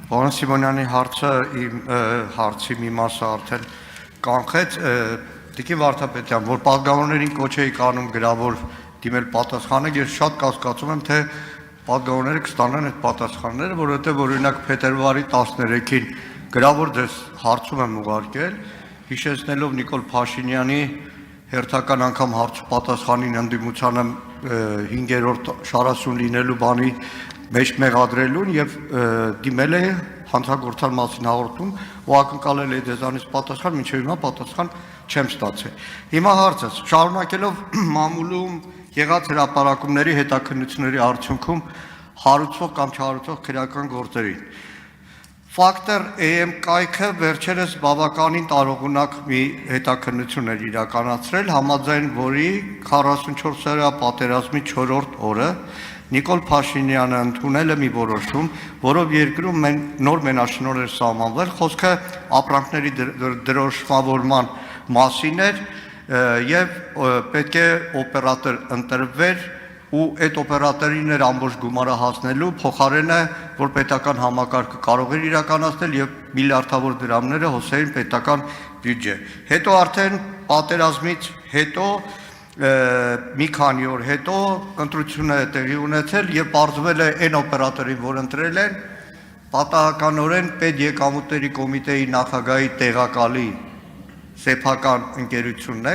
Պարոն Սիմոնյանի հարցը իմ հարցի մի մասը արդեն կանխեց, Տիկին Վարդապետյան, որ պատգամավորներին կոչ էի անում գրավոր դիմել պատասխանը, ես շատ կասկածում եմ, թե պատգամավորները կստանան այդ պատասխանները, որովհետև օրինակ փետրվարի 13-ին գրավոր դες հարցում եմ ուղարկել, հիշեցնելով Նիկոլ Փաշինյանի հերթական անգամ հարց պատասխանին ընդդիմությանը 5-րդ շարասյուն լինելու բանի մեջ մեղադրելուն եւ դիմել է հանցագործության մասին հաղորդում ու ակնկալել է դեզանից պատասխան, մինչև հիմա պատասխան չեմ ստացել։ Հիմա հարցս շարունակելով մամուլում եղած հրապարակումների հետաքննությունների արդյունքում հարուցվող կամ չհարուցվող քրեական գործերին Factor AM կայքը վերջերս բավականին տարողունակ մի հետաքննություն էր իրականացրել, համաձայն որի 44-օրյա պատերազմի 4-րդ օրը Նիկոլ Փաշինյանը ընդունել է մի որոշում, որով երկրում նոր մենաշնորհ էր սահմանվել, խոսքը ապրանքների դրոշմավորման մասին էր եւ պետք է օպերատոր ընտրվեր ու այդ օպերատորին էր ամբողջ գումարը հասնելու փոխարենը որ պետական համակարգը կարող էր իրականացնել եւ միլիարդավոր դրամները հոսեին պետական բյուջե։ Հետո արդեն պատերազմից հետո մի քանի օր հետո ընտրությունը տեղի ունեցել եւ պարզվել է այն օպերատորին, որ ընտրել են, պատահականորեն պետեկամուտների կոմիտեի նախագահի տեղակալի սեփական ընկերությունն է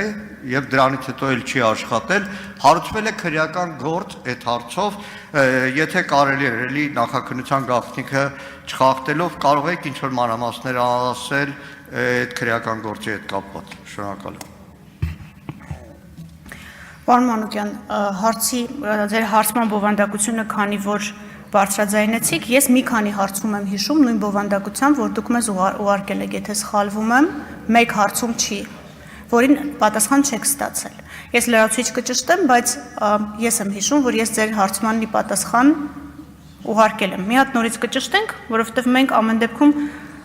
եւ դրանից հետո էլ չի աշխատել, հարուցվել է քրեական գործ այդ հարցով, եթե կարելի է էլի նախաքննության գաղտնիքը չխախտելով կարող եք ինչ որ մանրամասներ ասել այդ քրեական գործի հետ կապված։ Շնորհակալ եմ։ Պարոն Մանուկյան, ձեր հարցման բովանդակությունը քանի որ բարձրաձայնեցիք, ես մի քանի հարցում եմ հիշում նույն բովանդակությամբ, որ դուք մեզ ուղարկել եք, եթե սխալվում եմ, մեկ հարցում չի, որին պատասխան չեք ստացել։ Ես լրացուցիչ կճշտեմ, բայց ես եմ հիշում, որ ես ձեր հարցմանի պատասխան ուղարկել եմ։ Մի հատ նորից կճշտենք, որովհետև մենք ամեն դեպքում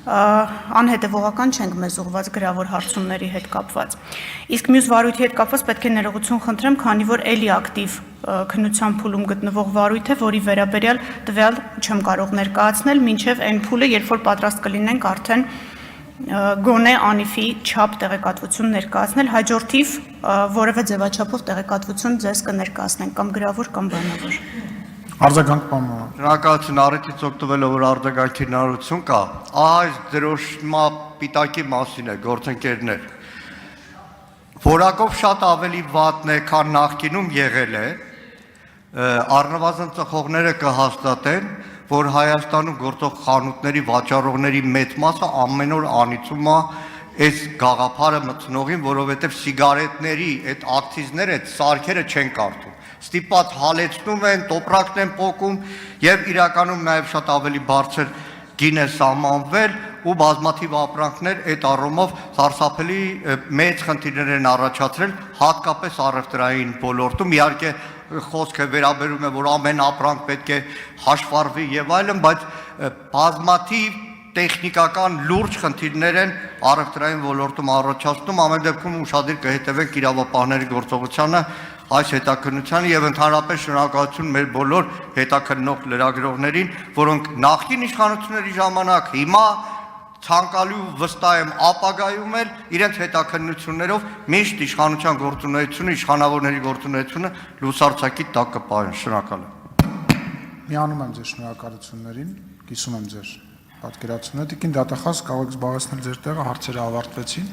անհետևողական չենք մեզ ուղված գրավոր հարցումների հետ կապված։ Իսկ մյուս վարույթի հետ կապված պետք է ներողություն խնդրեմ, քանի որ էլի ակտիվ քննության փուլում գտնվող վարույթ է, որի վերաբերյալ տվյալ չեմ կարող ներկայացնել, մինչև այն փուլը, երբ որ պատրաստ կլինենք արդեն գոնե անիֆի չափ տեղեկատվություն ներկայացնել, հաջորդիվ որևէ ձևաչափով տեղեկատվություն ձեզ կներկայացնենք կամ գրավոր կամ բանավոր։ Արձագանք պարոն։ Շնորհակալություն առիթից օգտվելով որ արձագանքի հնարավորություն կա, այս դրոշմա պիտակի մասին է գործընկերներ։ Որակով շատ ավելի վատն է, քան նախկինում եղել է, առնվազն ծխողները կհաստատեն, որ Հայաստանում գործող խանութների վաճառողների մեծ մասը ամեն օր անիծում է այս գաղափարը մտցնողին, որովհետև սիգարետների այդ ակցիզները, այդ սարքերը չեն կարդում։ Ստիպած հալեցնում են, տոպրակն են պոկում եւ իրականում նաեւ շատ ավելի բարձր գին է սահմանվել ու բազմաթիվ ապրանքներ այդ առումով սարսափելի մեծ խնդիրներ են առաջացրել հատկապես առևտրային ոլորտում իհարկե խոսքը վերաբերում է որ ամեն ապրանք պետք է հաշվառվի եւ այլն բայց բազմաթիվ տեխնիկական լուրջ խնդիրներ են առևտրային ոլորտում առաջացնում ամեն դեպքում ուշադիր կհետևենք իրավապահների գործողությանը այս հետաքննությանը եւ ընդհանրապես շնորհակալություն մեր բոլոր հետաքննող լրագրողներին, որոնք նախկին իշխանությունների ժամանակ հիմա ցանկալի ու վստահ եմ ապագայում էլ իրենց հետաքննություններով միշտ իշխանության գործունեությունը, իշխանավորների գործունեությունը լուսարձակի տակ կպահեն։ Շնորհակալ եմ։ Միանում եմ ձեր շնորհակալություններին, կիսում եմ ձեր պատկերացումը։ Տիկին դատախազ կարող եք զբաղեցնել ձեր տեղը, հարցերը ավարտվեցին։